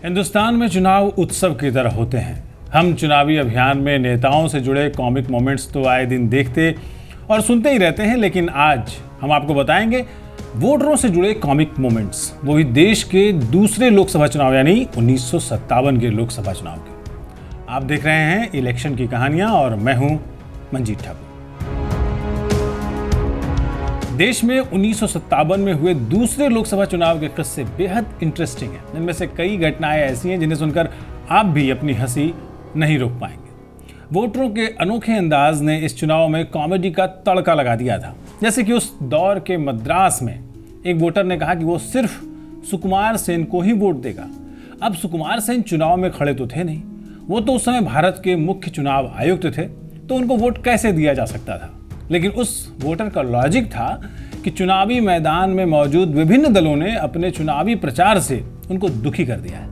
हिंदुस्तान में चुनाव उत्सव की तरह होते हैं। हम चुनावी अभियान में नेताओं से जुड़े कॉमिक मोमेंट्स तो आए दिन देखते और सुनते ही रहते हैं, लेकिन आज हम आपको बताएंगे वोटरों से जुड़े कॉमिक मोमेंट्स, वो भी देश के दूसरे लोकसभा चुनाव यानी 1957 के लोकसभा चुनाव के। आप देख रहे हैं इलेक्शन की कहानियां और मैं हूं मंजीत ठाकुर। देश में 1957 में हुए दूसरे लोकसभा चुनाव के किस्से बेहद इंटरेस्टिंग हैं। इनमें से कई घटनाएं ऐसी हैं जिन्हें सुनकर आप भी अपनी हंसी नहीं रोक पाएंगे। वोटरों के अनोखे अंदाज ने इस चुनाव में कॉमेडी का तड़का लगा दिया था। जैसे कि उस दौर के मद्रास में एक वोटर ने कहा कि वो सिर्फ सुकुमार सेन को ही वोट देगा। अब सुकुमार सेन चुनाव में खड़े तो थे नहीं, वो तो उस समय भारत के मुख्य चुनाव आयुक्त थे, तो उनको वोट कैसे दिया जा सकता था। लेकिन उस वोटर का लॉजिक था कि चुनावी मैदान में मौजूद विभिन्न दलों ने अपने चुनावी प्रचार से उनको दुखी कर दिया है।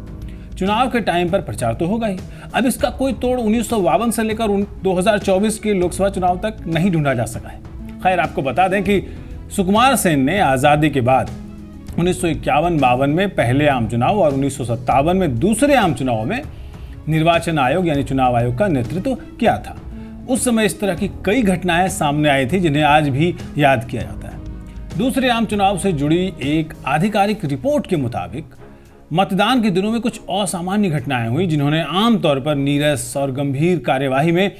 चुनाव के टाइम पर प्रचार तो होगा ही, अब इसका कोई तोड़ 1952 से लेकर 2024 के लोकसभा चुनाव तक नहीं ढूंढा जा सका है। खैर, आपको बता दें कि सुकुमार सेन ने आज़ादी के बाद 1951-52 में पहले आम चुनाव और 1957 में दूसरे आम चुनाव में निर्वाचन आयोग यानी चुनाव आयोग का नेतृत्व किया था। उस समय इस तरह की कई घटनाएं सामने आई थी जिन्हें आज भी याद किया जाता है। दूसरे आम चुनाव से जुड़ी एक आधिकारिक रिपोर्ट के मुताबिक मतदान के दिनों में कुछ असामान्य घटनाएं हुई जिन्होंने आमतौर पर नीरस और गंभीर कार्यवाही में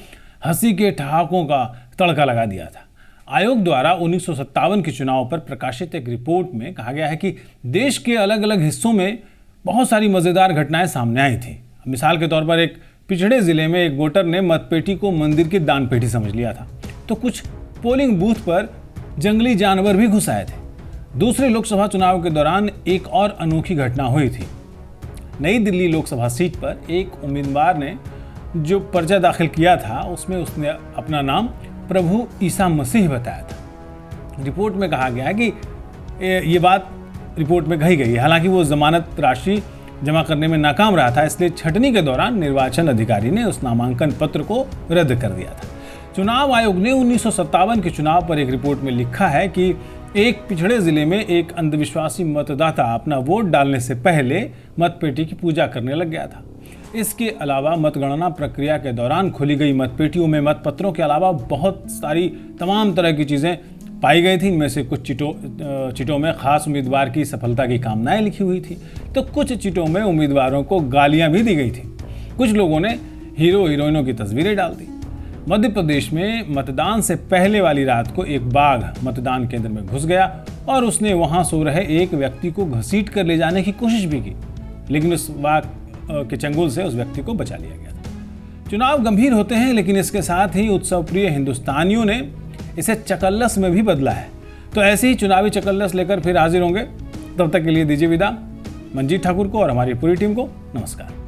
हंसी के ठहाकों का तड़का लगा दिया था। आयोग द्वारा 1957 के चुनाव पर प्रकाशित एक रिपोर्ट में कहा गया है कि देश के अलग अलग हिस्सों में बहुत सारी मजेदार घटनाएं सामने आई थी। मिसाल के तौर पर एक पिछड़े जिले में एक वोटर ने मतपेटी को मंदिर की दान पेटी समझ लिया था, तो कुछ पोलिंग बूथ पर जंगली जानवर भी घुस आए थे। दूसरे लोकसभा चुनाव के दौरान एक और अनोखी घटना हुई थी। नई दिल्ली लोकसभा सीट पर एक उम्मीदवार ने जो पर्चा दाखिल किया था उसमें उसने अपना नाम प्रभु ईसा मसीह बताया था। रिपोर्ट में कहा गया है कि ये बात रिपोर्ट में कही गई है। हालांकि वो जमानत राशि जमा करने में नाकाम रहा था, इसलिए छटनी के दौरान निर्वाचन अधिकारी ने उस नामांकन पत्र को रद्द कर दिया था। चुनाव आयोग ने 1957 के चुनाव पर एक रिपोर्ट में लिखा है कि एक पिछड़े जिले में एक अंधविश्वासी मतदाता अपना वोट डालने से पहले मतपेटी की पूजा करने लग गया था। इसके अलावा मतगणना प्रक्रिया के दौरान खुली गई मतपेटियों में मतपत्रों के अलावा बहुत सारी तमाम तरह की चीज़ें पाई गई थी। इनमें से कुछ चिटों में खास उम्मीदवार की सफलता की कामनाएं लिखी हुई थी, तो कुछ चिटों में उम्मीदवारों को गालियां भी दी गई थी। कुछ लोगों ने हीरो हीरोइनों की तस्वीरें डाल दी। मध्य प्रदेश में मतदान से पहले वाली रात को एक बाघ मतदान केंद्र में घुस गया और उसने वहां सो रहे एक व्यक्ति को घसीट कर ले जाने की कोशिश भी की, लेकिन उस बाघ के चंगुल से उस व्यक्ति को बचा लिया गया था। चुनाव गंभीर होते हैं, लेकिन इसके साथ ही उत्सव प्रिय हिंदुस्तानियों ने इसे चकल्लस में भी बदला है। तो ऐसे ही चुनावी चकल्लस लेकर फिर हाजिर होंगे। तब तक के लिए दीजिए विदा। मंजीत ठाकुर को और हमारी पूरी टीम को नमस्कार।